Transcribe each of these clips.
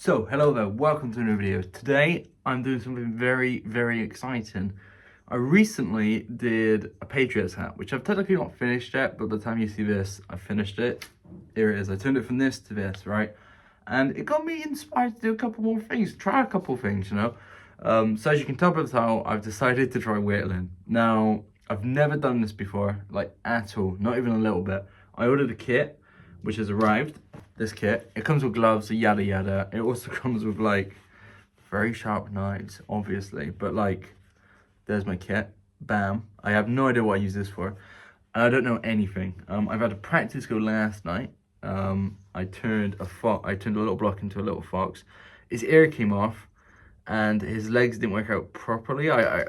So, hello there, welcome to a new video. Today, I'm doing something very, very exciting. I recently did a Patriots hat, which I've technically not finished yet, but by the time you see this, I finished it. Here it is, I turned it from this to this, right? And it got me inspired to do a couple more things, try a couple things, you know? So as you can tell by the title, I've decided to try whittling. Now, I've never done this before, like at all, not even a little bit. I ordered a kit, which has arrived. This kit, it comes with gloves, yada yada. It also comes with like very sharp knives, obviously, but like there's my kit. Bam. I have no idea what I use this for, and I don't know anything. I've had a practice go last night. I turned a little block into a little fox. His ear came off and his legs didn't work out properly. I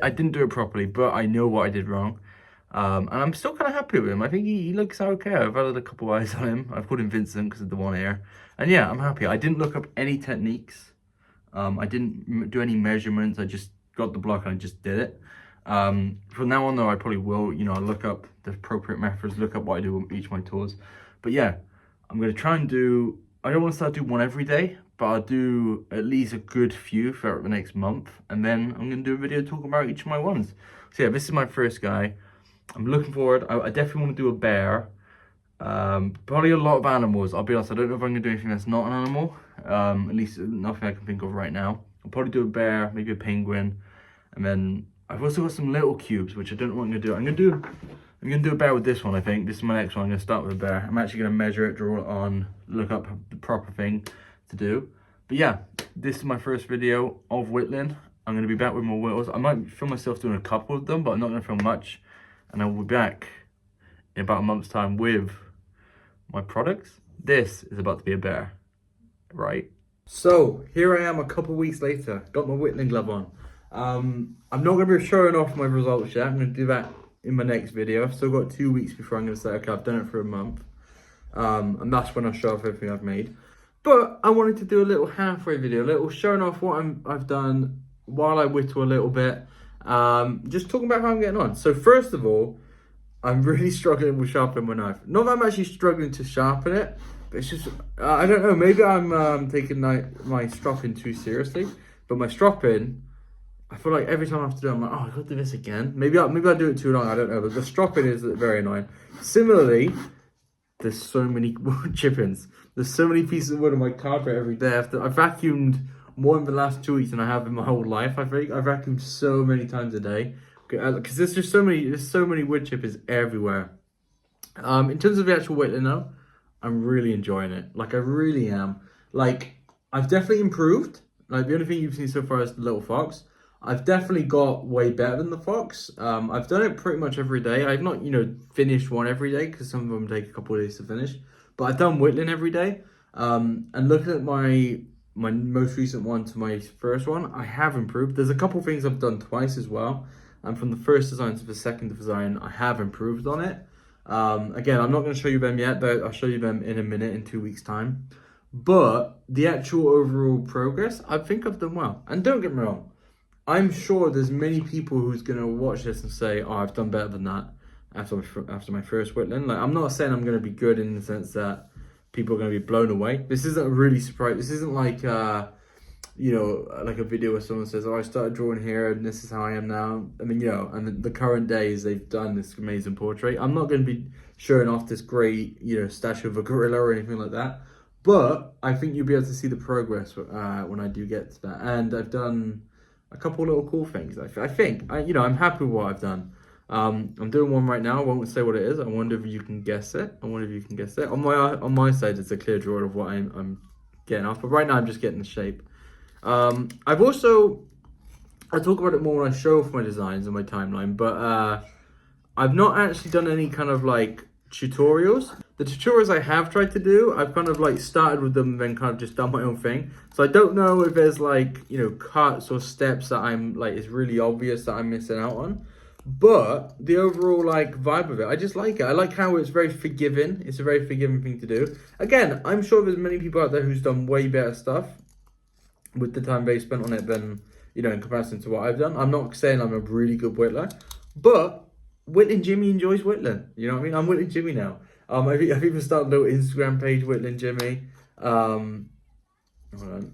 didn't do it properly, but I know what I did wrong. And I'm still kind of happy with him. I think he looks okay. I've had a couple eyes on him. I've called him Vincent because of the one ear. And yeah, I'm happy. I didn't look up any techniques. I didn't do any measurements. I just got the block and I just did it. From now on though, I probably will, I'll look up the appropriate methods, look up what I do with each of my tours. But yeah, I'm going to try and do, I don't want to start doing one every day, but I'll do at least a good few for the next month. And then I'm going to do a video talking about each of my ones. So yeah, this is my first guy. I'm looking forward. I definitely want to do a bear. Probably a lot of animals. I'll be honest, I don't know if I'm going to do anything that's not an animal. At least nothing I can think of right now. I'll probably do a bear, maybe a penguin. And then I've also got some little cubes, which I don't know what I'm going to do. I'm going to do a bear with this one, I think. This is my next one. I'm going to start with a bear. I'm actually going to measure it, draw it on, look up the proper thing to do. But yeah, this is my first video of whittling. I'm going to be back with more whittles. I might film myself doing a couple of them, but I'm not going to film much. And I will be back in about a month's time with my products. This is about to be a bear, right? So here I am a couple of weeks later, got my whittling glove on. I'm not going to be showing off my results yet. I'm going to do that in my next video. I've still got 2 weeks before I'm going to say, okay, I've done it for a month. And that's when I'll show off everything I've made. But I wanted to do a little halfway video, a little showing off what I've done while I whittle a little bit. Just talking about how I'm getting on. So first of all, I'm really struggling with sharpening my knife. Not that I'm actually struggling to sharpen it, but it's just, I don't know, maybe I'm taking my stropping too seriously. But my stropping, I feel like every time I have to do it, I'm like, oh, I got to do this again. Maybe I do it too long, I don't know. But the stropping is very annoying. Similarly, there's so many wood chippings. There's so many pieces of wood on my carpet every day. I vacuumed more in the last 2 weeks than I have in my whole life. I think I vacuum so many times a day because there's just so many wood chippers everywhere. In terms of the actual whittling now, I'm really enjoying it. Like I really am. Like I've definitely improved. Like the only thing you've seen so far is the little fox. I've definitely got way better than the fox. I've done it pretty much every day. I've not finished one every day because some of them take a couple of days to finish. But I've done whittling every day. And looking at my most recent one to my first one, I have improved. There's a couple things I've done twice as well. And from the first design to the second design, I have improved on it. Again, I'm not going to show you them yet, but I'll show you them in a minute, in 2 weeks' time. But the actual overall progress, I think I've done well. And don't get me wrong, I'm sure there's many people who's going to watch this and say, oh, I've done better than that after my first whittling. Like, I'm not saying I'm going to be good in the sense that people are going to be blown away. This isn't really surprising. This isn't like, like a video where someone says, oh, I started drawing here and this is how I am now. I mean, and the current days they've done this amazing portrait. I'm not going to be showing off this great, statue of a gorilla or anything like that. But I think you'll be able to see the progress when I do get to that. And I've done a couple little cool things. I think, I'm happy with what I've done. I'm doing one right now. I won't say what it is. I wonder if you can guess it. On my side, it's a clear drawing of what I'm getting off. But right now, I'm just getting the shape. I talk about it more when I show off my designs and my timeline. But I've not actually done any kind of like tutorials. The tutorials I have tried to do, I've kind of like started with them and then kind of just done my own thing. So I don't know if there's like, cuts or steps that I'm like, it's really obvious that I'm missing out on. But the overall like vibe of it, I just like it. I like how it's very forgiving. It's a very forgiving thing to do. Again, I'm sure there's many people out there who's done way better stuff with the time they spent on it than, in comparison to what I've done. I'm not saying I'm a really good whittler, but Whittling Jimmy enjoys whittling. You know what I mean? I'm Whittling Jimmy now. I've even started a little Instagram page, Whittling Jimmy. Hold on.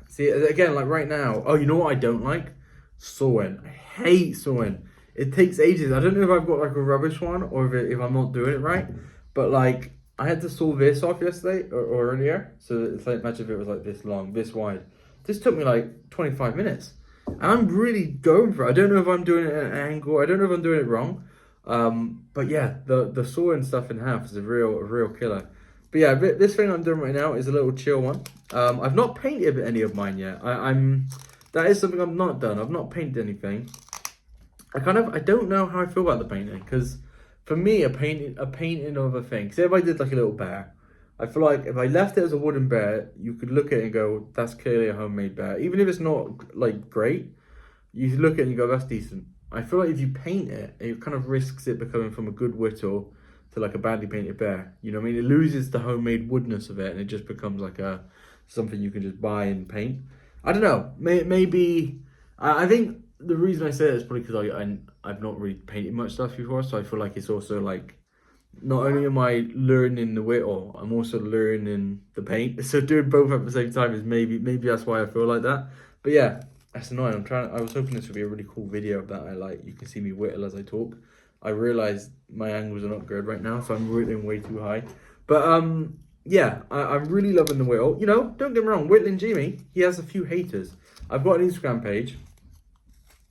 See, again, like right now, oh, you know what I don't like? Sewing. I hate sewing. It takes ages. I don't know if I've got like a rubbish one or if I'm not doing it right. But like, I had to sew this off yesterday or earlier. So it's like, imagine if it was like this long, this wide. This took me like 25 minutes. And I'm really going for it. I don't know if I'm doing it at an angle. I don't know if I'm doing it wrong. But yeah, the sewing stuff in half is a real killer. But yeah, this thing I'm doing right now is a little chill one. I've not painted any of mine yet. That is something I've not done. I've not painted anything. I don't know how I feel about the painting, because for me, a painting of a thing. Say if I did like a little bear, I feel like if I left it as a wooden bear, you could look at it and go, that's clearly a homemade bear. Even if it's not like great, you look at it and you go, that's decent. I feel like if you paint it, it kind of risks it becoming from a good whittle to like a badly painted bear. You know what I mean? It loses the homemade woodness of it, and it just becomes like something you can just buy and paint. I don't know. Maybe I think the reason I say that is probably because I've not really painted much stuff before, so I feel like it's also like, not only am I learning the whittle, I'm also learning the paint. So doing both at the same time is maybe that's why I feel like that. But yeah, that's annoying. I was hoping this would be a really cool video of that. You can see me whittle as I talk. I realised my angles are not good right now, so I'm whittling way too high. But yeah, I'm really loving the whittle. You know, don't get me wrong, Whittling Jimmy, he has a few haters. I've got an Instagram page.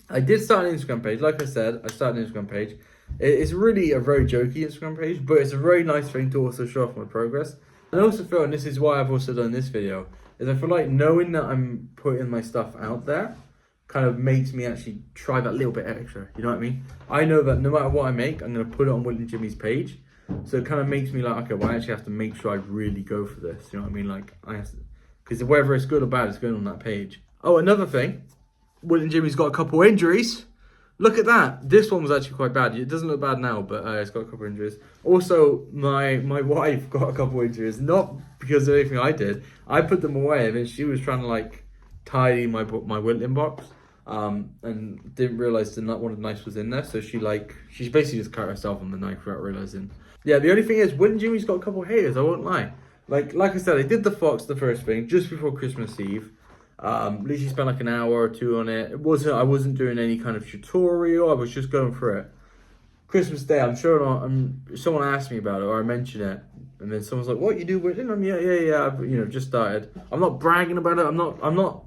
I did start an Instagram page. Like I said, I started an Instagram page. It's really a very jokey Instagram page, but it's a very nice thing to also show off my progress. And I also feel, and this is why I've also done this video, is I feel like knowing that I'm putting my stuff out there kind of makes me actually try that little bit extra. You know what I mean? I know that no matter what I make, I'm going to put it on Whittling Jimmy's page. So it kind of makes me like, okay, well, I actually have to make sure I really go for this. You know what I mean? Like, I have to, because whether it's good or bad, it's going on that page. Oh, another thing, Whittling Jimmy's got a couple injuries. Look at that. This one was actually quite bad. It doesn't look bad now, but it's got a couple injuries. Also, my wife got a couple injuries, not because of anything I did. I put them away, and then she was trying to like tidy my whittling box, and didn't realize that one of the knives was in there. So she basically just cut herself on the knife without realizing. Yeah, the only thing is, Whittling Jimmy's got a couple of haters. I won't lie. Like I said, I did the fox, the first thing, just before Christmas Eve. Literally spent like an hour or two on it. I wasn't doing any kind of tutorial. I was just going for it. Christmas Day, I'm sure someone asked me about it, or I mentioned it, and then someone's like, "What you do with it?" I'm yeah. I've, just started. I'm not bragging about it. I'm not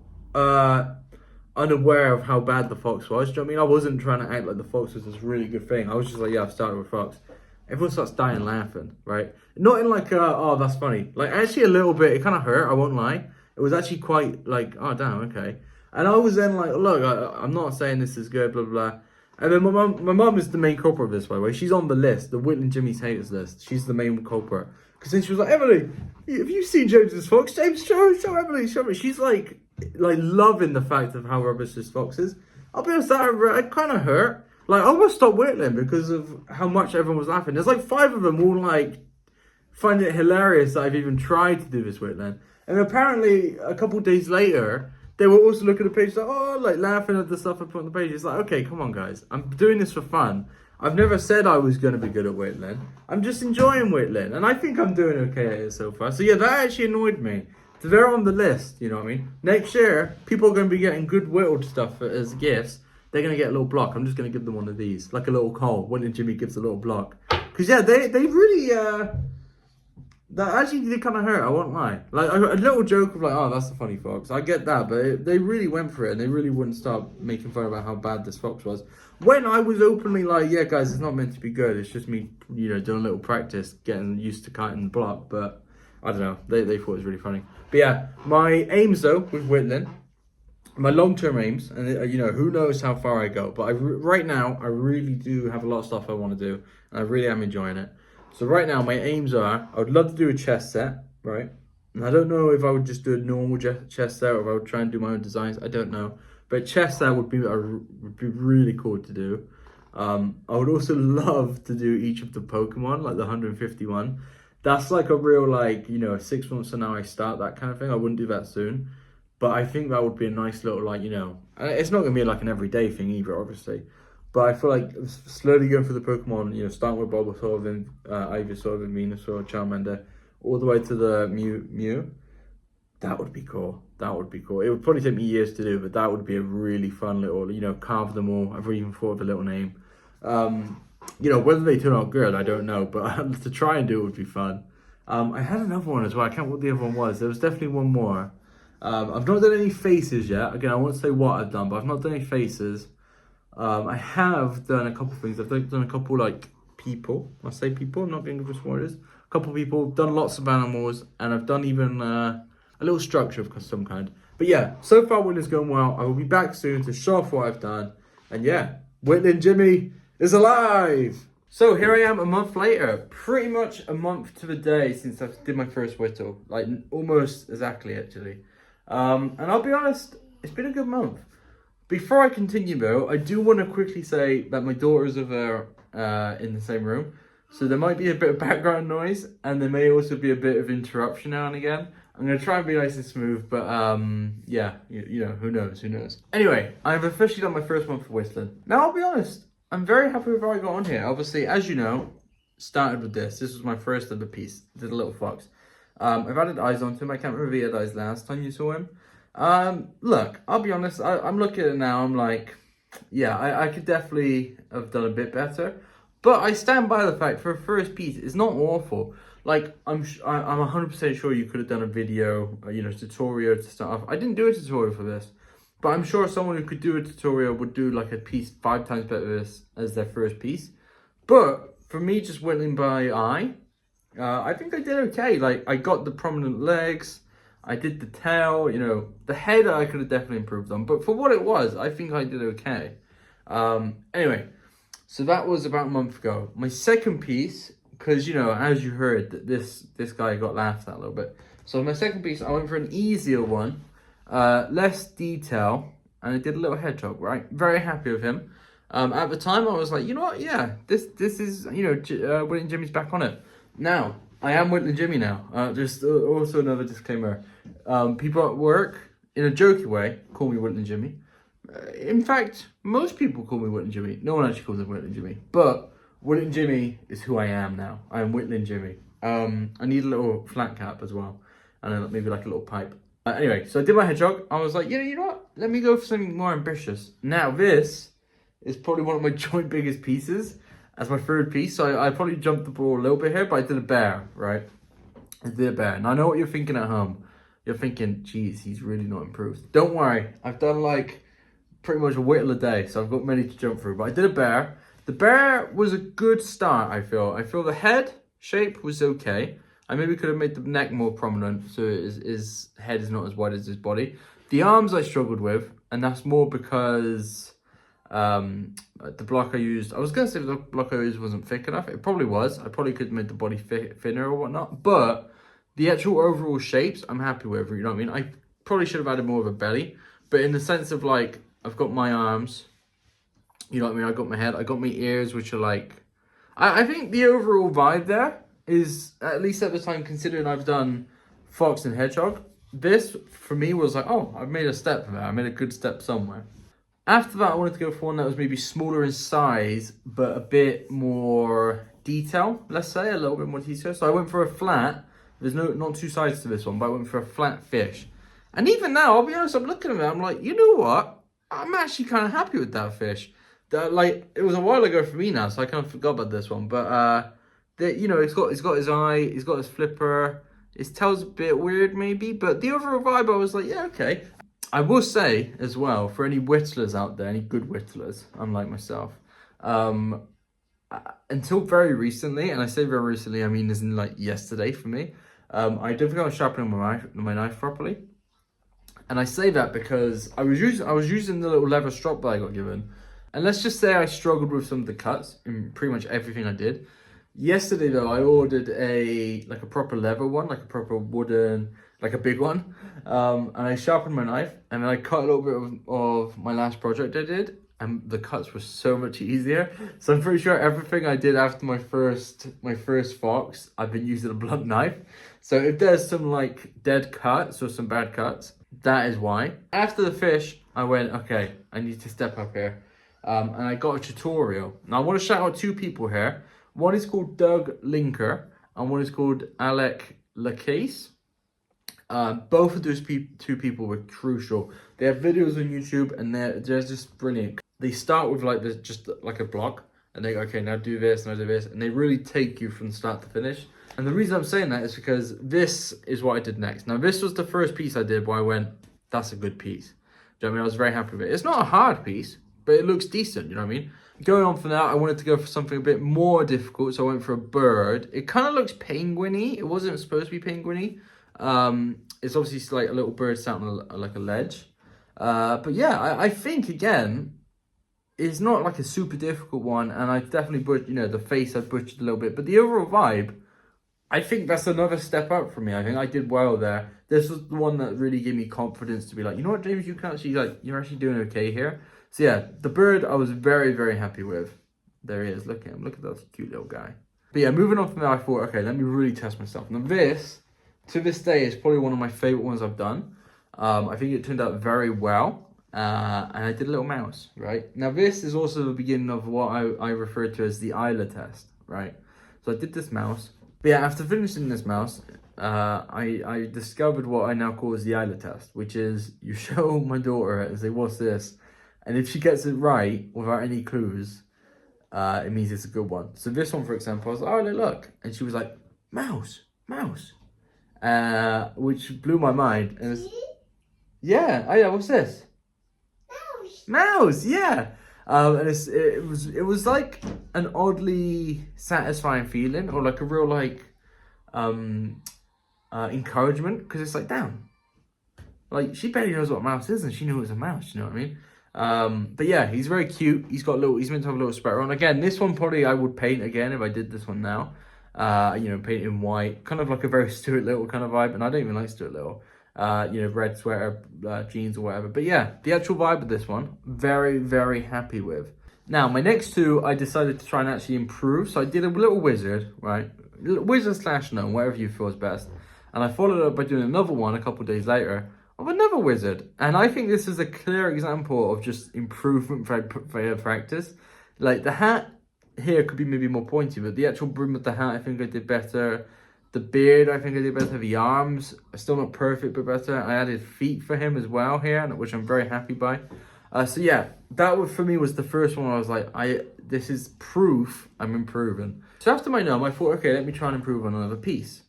unaware of how bad the fox was. Do you know what I mean? I wasn't trying to act like the fox was this really good thing. I was just like, yeah, I've started with fox. Everyone starts dying laughing, right? Not in like, oh, that's funny. Like, actually a little bit. It kind of hurt, I won't lie. It was actually quite like, oh, damn, okay. And I was then like, look, I'm not saying this is good, blah, blah, blah. And then my mum is the main culprit of this, by the way. She's on the list, the Whittling Jimmy's haters list. She's the main culprit. Because then she was like, Emily, have you seen James's fox? James, show Emily, show me. She's like loving the fact of how rubbish this fox is. I'll be honest, that kind of hurt. Like, I almost stopped whittling because of how much everyone was laughing. There's like 5 of them all like find it hilarious that I've even tried to do this whittling. And apparently, a couple of days later, they were also looking at the page like, oh, like laughing at the stuff I put on the page. It's like, okay, come on, guys. I'm doing this for fun. I've never said I was going to be good at whittling. I'm just enjoying whittling. And I think I'm doing okay at it so far. So yeah, that actually annoyed me. So they're on the list, you know what I mean? Next year, people are going to be getting good whittled stuff as gifts. They're going to get a little block. I'm just going to give them one of these. Like a little coal. Whittling Jimmy gives a little block. Because yeah, they really... That actually did kind of hurt, I won't lie. Like, a little joke of like, oh, that's a funny fox. I get that, but they really went for it, and they really wouldn't stop making fun about how bad this fox was. When I was openly like, yeah, guys, it's not meant to be good. It's just me, doing a little practice, getting used to cutting the block. But, I don't know, they thought it was really funny. But yeah, my aims, though, with whittling, my long-term aims, and who knows how far I go. But right now, I really do have a lot of stuff I want to do, and I really am enjoying it. So right now, my aims are, I would love to do a chest set, right? And I don't know if I would just do a normal chest set or if I would try and do my own designs. I don't know. But chest set would be really cool to do. I would also love to do each of the Pokemon, like the 151. That's like a real, 6 months from now I start that kind of thing. I wouldn't do that soon. But I think that would be a nice little, it's not going to be like an everyday thing either, obviously. But I feel like slowly going through the Pokemon, starting with Bulbasaur, then Ivysaur, then Venusaur, Charmander, all the way to the Mew. That would be cool. That would be cool. It would probably take me years to do, but that would be a really fun little, you know, carve them all. I've even thought of a little name. You know, whether they turn out good, I don't know, but to try and do it would be fun. I had another one as well. I can't remember what the other one was. There was definitely one more. I've not done any faces yet. Again, I won't say what I've done, but I've not done any faces. I have done a couple things. I've done a couple like people. I say people. I'm not being good for A couple people. Done lots of animals, and I've done even a little structure of some kind. But yeah, so far Whittling's going well. I will be back soon to show off what I've done. And yeah, Whittling Jimmy is alive. So here I am a month later, pretty much a month to the day since I did my first whittle, like almost exactly actually. And I'll be honest, it's been a good month. Before I continue though, I do want to quickly say that my daughters are there in the same room. So there might be a bit of background noise and there may also be a bit of interruption now and again. I'm going to try and be nice and smooth, but yeah, you know, who knows. Anyway, I've officially done my first month of whistling. Now I'll be honest, I'm very happy with how I got on here. Obviously, as you know, started with this. This was my first ever piece. Did a little fox. I've added eyes onto him. I can't remember if he had eyes last time you saw him. Look, I'll be honest. I'm looking at it now. I'm like, yeah, I could definitely have done a bit better. But I stand by the fact for a first piece, it's not awful. Like, I'm 100% sure you could have done a video, you know, tutorial to start off. I didn't do a tutorial for this. But I'm sure someone who could do a tutorial would do like a piece 5 times better as their first piece. But for me, just whittling by eye, I think I did okay. Like, I got the prominent legs, I did the tail, you know, the head I could have definitely improved on. But for what it was, I think I did okay. Anyway, so that was about a month ago. My second piece, because, you know, as you heard, this guy got laughed at a little bit. So my second piece, I went for an easier one. Less detail, and I did a little hedgehog, right? Very happy with him. At the time, I was like, you know what? Yeah, this is, you know, Whittling Jimmy's back on it. Now, I am Whittling Jimmy now. Just also another disclaimer. People at work, in a jokey way, call me Whittling Jimmy. In fact, most people call me Whittling Jimmy. No one actually calls me Whittling Jimmy. But Whittling Jimmy is who I am now. I am Whittling Jimmy. I need a little flat cap as well. And maybe like a little pipe. Anyway, so I did my hedgehog. I was like, yeah, you know what? Let me go for something more ambitious. Now, this is probably one of my joint biggest pieces as my third piece. So I probably jumped the ball a little bit here, but I did a bear, right? I did a bear. And I know what you're thinking at home. You're thinking, geez, he's really not improved. Don't worry. I've done like pretty much a whittle a day. So I've got many to jump through. But I did a bear. The bear was a good start, I feel. I feel the head shape was okay. I maybe could have made the neck more prominent so his head is not as wide as his body. The arms I struggled with, and that's more because the block I used, I was going to say the block I used wasn't thick enough. It probably was. I probably could have made the body thinner or whatnot. But the actual overall shapes, I'm happy with, you know what I mean? I probably should have added more of a belly. But in the sense of like, I've got my arms, you know what I mean? I got my head, I got my ears, which are like, I think the overall vibe there is, at least at the time, considering I've done fox and hedgehog, this for me was like, oh, I've made a step there. I made a good step somewhere. After that, I wanted to go for one that was maybe smaller in size, but a bit more detail, let's say, a little bit more detail. So I went for a flat. There's not two sides to this one, but I went for a flat fish. And even now, I'll be honest, I'm looking at it, I'm like, you know what? I'm actually kind of happy with that fish. Like, it was a while ago for me now, so I kind of forgot about this one. But you know, he's got his eye, he's got his flipper. His tail's a bit weird maybe, but the overall vibe, I was like, yeah, okay. I will say as well, for any whittlers out there, any good whittlers, unlike myself, until very recently, and I say very recently, I mean as in like yesterday for me, I don't think I was sharpening my knife properly. And I say that because I was using the little leather strop that I got given. And let's just say I struggled with some of the cuts in pretty much everything I did. Yesterday though, I ordered a proper leather one, like a proper wooden, like a big one. And I sharpened my knife and then I cut a little bit of my last project I did. And the cuts were so much easier. So I'm pretty sure everything I did after my first fox, I've been using a blunt knife. So if there's some like dead cuts or some bad cuts, that is why. After the fish, I went, okay, I need to step up here. And I got a tutorial. Now I want to shout out 2 people here. One is called Doug Linker and one is called Alec Lacasse. Both of those two people were crucial. They have videos on YouTube and they're just brilliant. They start with like this, just like a block, and they go, okay, now do this, now do this, and they really take you from start to finish. And the reason I'm saying that is because this is what I did next. Now, this was the first piece I did where I went, that's a good piece. Do you know what I mean? I was very happy with it. It's not a hard piece, but it looks decent, you know what I mean? Going on from that, I wanted to go for something a bit more difficult, so I went for a bird. It kind of looks penguin-y. It wasn't supposed to be penguin-y. It's obviously like a little bird sat on like a ledge. But yeah, I think, again, it's not like a super difficult one, and I definitely butchered, you know, the face I butchered a little bit, but the overall vibe, I think that's another step up for me. I think I did well there. This was the one that really gave me confidence to be like, you know what, James, you can actually, like, you're actually doing okay here. So yeah, the bird I was very, very happy with. There he is, look at him, look at that cute little guy. But yeah, moving on from there, I thought, okay, let me really test myself. Now this, to this day, is probably one of my favorite ones I've done. I think it turned out very well. And I did a little mouse, right? Now this is also the beginning of what I refer to as the Isla test, right? So I did this mouse. But yeah, after finishing this mouse, I discovered what I now call as the Isla test, which is you show my daughter and say, what's this? And if she gets it right without any clues, it means it's a good one. So this one, for example, I was like, oh, look. And she was like, mouse, mouse. Which blew my mind. And it's, yeah, oh yeah, what's this? Mouse, yeah. And it was like an oddly satisfying feeling, or like a real like encouragement, because it's like, damn, like she barely knows what a mouse is, and she knew it was a mouse. You know what I mean? But yeah, he's very cute. He's meant to have a little spreader on. Again, this one probably I would paint again if I did this one now. You know, paint it in white, kind of like a very Stuart Little kind of vibe, and I don't even like Stuart Little. You know, red sweater, jeans or whatever. But yeah, the actual vibe of this one, very, very happy with. Now, my next two, I decided to try and actually improve. So I did a little wizard, right? Wizard / gnome, whatever you feel is best. And I followed up by doing another one a couple of days later of another wizard. And I think this is a clear example of just improvement via practice. Like the hat here could be maybe more pointy, but the actual brim of the hat, I think I did better. The beard, I think I did better. The arms are still not perfect, but better. I added feet for him as well here, which I'm very happy by. So yeah, that for me was the first one. I was like, this is proof I'm improving. So after my gnome, I thought, okay, let me try and improve on another piece.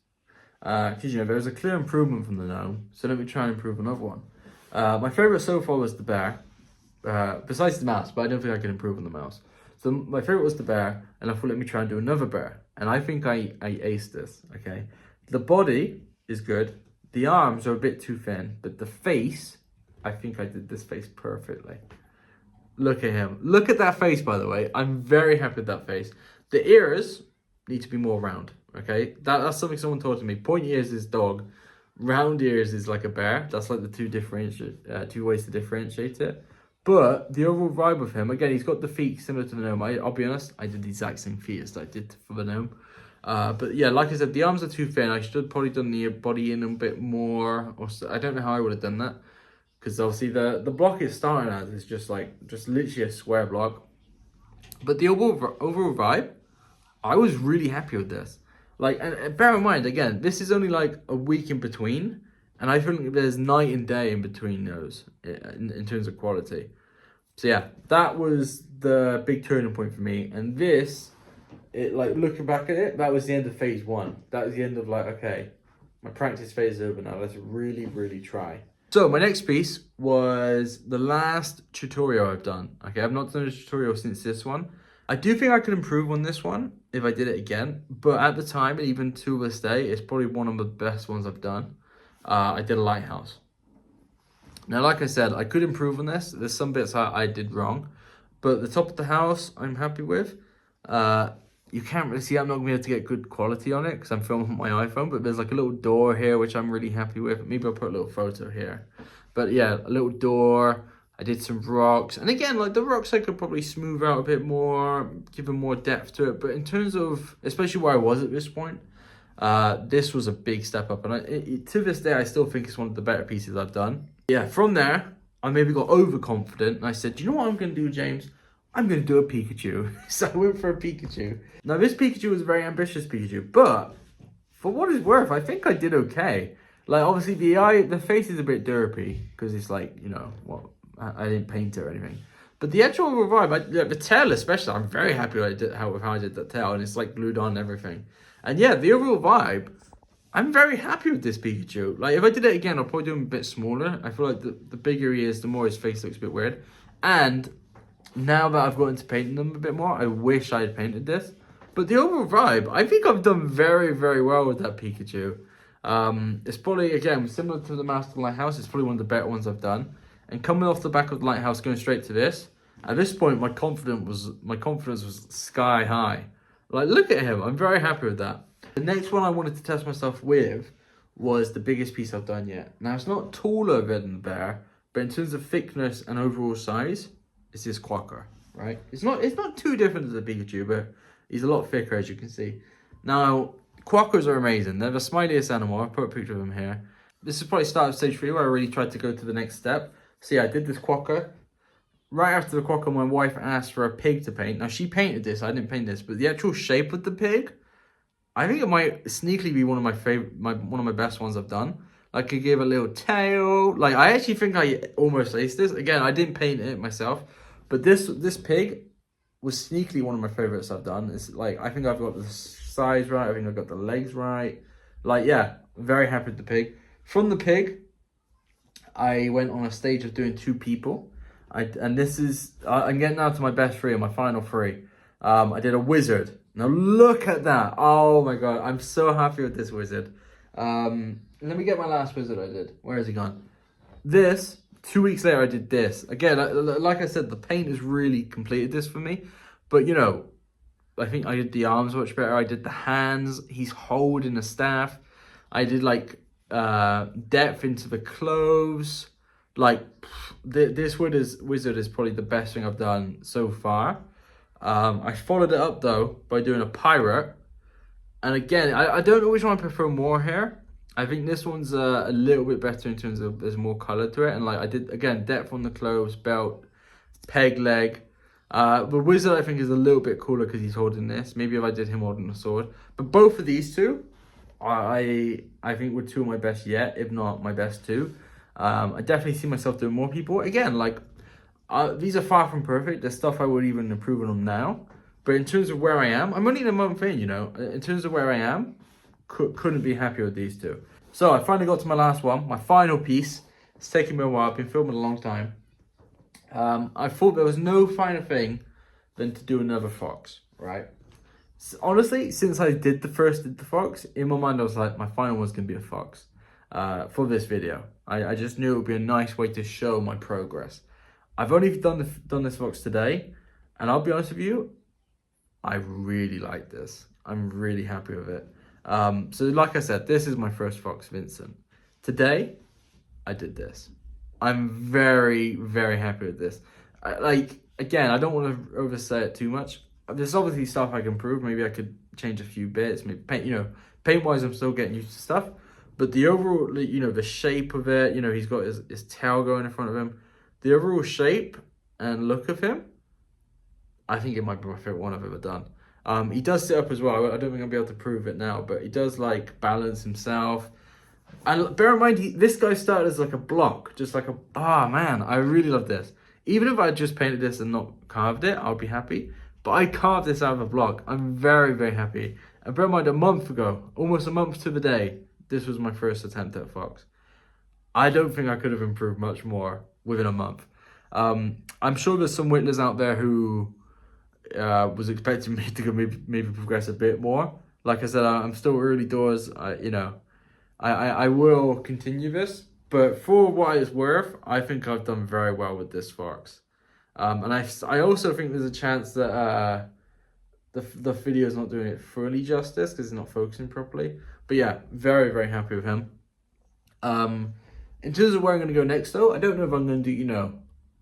Because, you know, there was a clear improvement from the gnome, so let me try and improve another one. My favorite so far was the bear, besides the mouse, but I don't think I can improve on the mouse. So my favorite was the bear, and I thought, let me try and do another bear. And I think I aced this, okay? The body is good. The arms are a bit too thin, but the face, I think I did this face perfectly. Look at him. Look at that face, by the way. I'm very happy with that face. The ears need to be more round, okay? That's something someone taught me. Pointy ears is dog. Round ears is like a bear. That's like the two ways to differentiate it. But the overall vibe of him, again, he's got the feet similar to the gnome. I'll be honest, I did the exact same feet as I did for the gnome. But yeah, like I said, the arms are too thin. I should have probably done the body in a bit more. Or I don't know how I would have done that. Because obviously the block it's starting as is just literally a square block. But the overall vibe, I was really happy with this. Like, and bear in mind, again, this is only like a week in between. And I think there's night and day in between those in terms of quality. So yeah, that was the big turning point for me. And this, like looking back at it, that was the end of phase one. That was the end of like, okay, my practice phase is over now. Let's really, really try. So my next piece was the last tutorial I've done. Okay, I've not done a tutorial since this one. I do think I could improve on this one if I did it again. But at the time, and even to this day, it's probably one of the best ones I've done. I did a lighthouse. Now, like I said, I could improve on this. There's some bits I did wrong. But the top of the house, I'm happy with. You can't really see, I'm not going to be able to get good quality on it because I'm filming on my iPhone. But there's like a little door here, which I'm really happy with. Maybe I'll put a little photo here. But yeah, a little door. I did some rocks. And again, like the rocks I could probably smooth out a bit more, give them more depth to it. But in terms of, especially where I was at this point, this was a big step up, and to this day I still think it's one of the better pieces I've done. Yeah, from there I maybe got overconfident and I said, do you know what I'm going to do, James? I'm going to do a Pikachu. So I went for a Pikachu. Now this Pikachu was a very ambitious Pikachu, but for what it's worth, I think I did okay. Like, obviously, the face is a bit derpy because it's like, you know, what, I didn't paint it or anything. But the actual vibe, the tail especially, I'm very happy with how I did that tail, and it's like glued on and everything. And yeah, the overall vibe, I'm very happy with this Pikachu. Like, if I did it again, I'll probably do him a bit smaller. I feel like the bigger he is, the more his face looks a bit weird. And now that I've got into painting them a bit more, I wish I had painted this. But the overall vibe, I think I've done very, very well with that Pikachu. It's probably, again, similar to the Master Lighthouse. It's probably one of the better ones I've done. And coming off the back of the Lighthouse, going straight to this, at this point, my confidence was sky high. Like, look at him. I'm very happy with that. The next one I wanted to test myself with was the biggest piece I've done yet. Now, it's not taller than the bear, but in terms of thickness and overall size, it's this Quacker, right? It's not too different to the Pikachu, but he's a lot thicker, as you can see. Now, Quackers are amazing. They're the smiliest animal. I've put a picture of them here. This is probably start of stage 3 where I really tried to go to the next step. So yeah, I did this Quacker. Right after the Quacker, my wife asked for a pig to paint. Now, she painted this. I didn't paint this, but the actual shape of the pig, I think it might sneakily be one of my favorite, one of my best ones I've done. Like, I gave a little tail. Like, I actually think I almost aced this. Again, I didn't paint it myself, but this pig was sneakily one of my favorites I've done. It's like, I think I've got the size right. I think I've got the legs right. Like, yeah, very happy with the pig. From the pig, I went on a stage of doing 2 people. I'm getting now to my best 3 and my final 3. I did a wizard. Now look at that. Oh my god, I'm so happy with this wizard. Let me get my last wizard I did. Where has he gone? This, 2 weeks later I did this. Again, like I said, the paint has really completed this for me. But you know, I think I did the arms much better. I did the hands. He's holding a staff. I did like depth into the clothes. Like, this wizard is probably the best thing I've done so far. I followed it up though by doing a pirate, and again, I don't know which one I prefer more here. I think this one's a little bit better in terms of there's more color to it, and like I did again, depth on the clothes, belt, peg leg. The wizard I think is a little bit cooler because he's holding this. Maybe if I did him holding a sword, but both of these two, I think were 2 of my best yet, if not my best 2. I definitely see myself doing more people. Again, like, these are far from perfect. There's stuff I would even improve on them now. But in terms of where I am, I'm only in a month in, you know. In terms of where I am, couldn't be happier with these 2. So I finally got to my last one, my final piece. It's taken me a while. I've been filming a long time. I thought there was no finer thing than to do another fox, right? So honestly, since I did the fox, in my mind I was like, my final one's going to be a fox. For this video, I just knew it would be a nice way to show my progress. I've only done this fox today, and I'll be honest with you, I really like this. I'm really happy with it. So like I said, this is my first fox, Vincent. Today, I did this. I'm very, very happy with this. Again, I don't want to oversay it too much. There's obviously stuff I can improve. Maybe I could change a few bits. Maybe paint-wise, I'm still getting used to stuff. But the overall, you know, the shape of it, you know, he's got his tail going in front of him. The overall shape and look of him, I think it might be my favorite one I've ever done. He does sit up as well. I don't think I'll be able to prove it now, but he does like balance himself. And bear in mind, this guy started as like a block, just like man, I really love this. Even if I just painted this and not carved it, I'll be happy. But I carved this out of a block. I'm very, very happy. And bear in mind, a month ago, almost a month to the day, this was my first attempt at fox. I don't think I could have improved much more within a month. I'm sure there's some Whittlers out there who was expecting me to maybe progress a bit more. Like I said, I'm still early doors. I will continue this, but for what it's worth, I think I've done very well with this fox. And I also think there's a chance that the video is not doing it fully justice because it's not focusing properly. But yeah, very, very happy with him. In terms of where I'm going to go next, though, I don't know if I'm going to do, you know,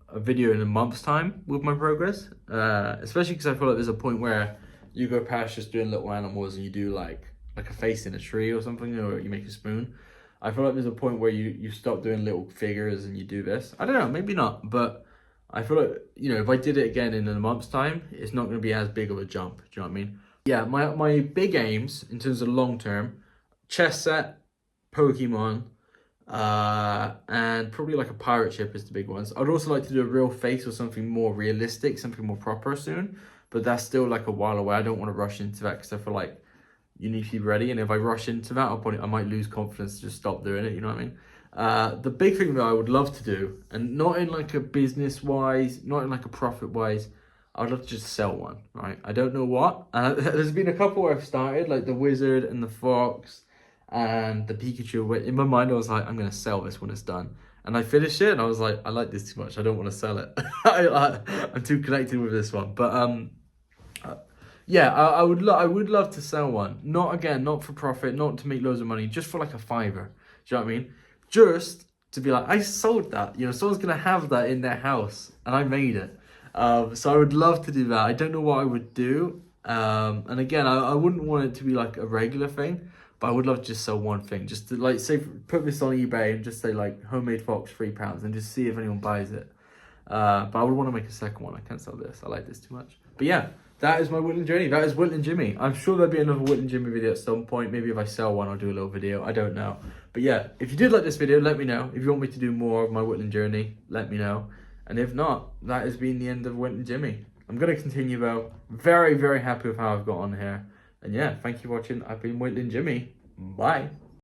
a video in a month's time with my progress. Especially because I feel like there's a point where you go past just doing little animals and you do like a face in a tree or something, or you make a spoon. I feel like there's a point where you stop doing little figures and you do this. I don't know, maybe not, but I feel like, you know, if I did it again in a month's time, it's not going to be as big of a jump. Do you know what I mean? Yeah, my big aims in terms of long term, chess set, Pokemon, and probably like a pirate ship is the big ones. I'd also like to do a real face or something more realistic, something more proper soon, but that's still like a while away. I don't want to rush into that because I feel like you need to be ready, and if I rush into that, I might lose confidence to just stop doing it, you know what I mean? The big thing that I would love to do, and not in like a business wise, not in like a profit wise, I would love to just sell one, right? I don't know what. There's been a couple where I've started, like the Wizard and the Fox and the Pikachu. Where in my mind, I was like, I'm going to sell this when it's done. And I finished it and I was like, I like this too much. I don't want to sell it. I'm too connected with this one. But yeah, I would love to sell one. Not for profit, not to make loads of money, just for like a fiver. Do you know what I mean? Just to be like, I sold that. You know, someone's going to have that in their house and I made it. So I would love to do that. I don't know what I would do. And again, I wouldn't want it to be like a regular thing, but I would love to just sell one thing. Just to like say, put this on eBay and just say like homemade fox £3 and just see if anyone buys it. But I would want to make a second one. I can't sell this. I like this too much. But yeah, that is my Whittled journey. That is Whittled Jimmy. I'm sure there'll be another Whittled Jimmy video at some point. Maybe if I sell one, I'll do a little video. I don't know. But yeah, if you did like this video, let me know. If you want me to do more of my Whittled journey, let me know. And if not, that has been the end of Whittled Jimmy. I'm going to continue though. Very, very happy with how I've got on here. And yeah, thank you for watching. I've been Whittled Jimmy. Bye.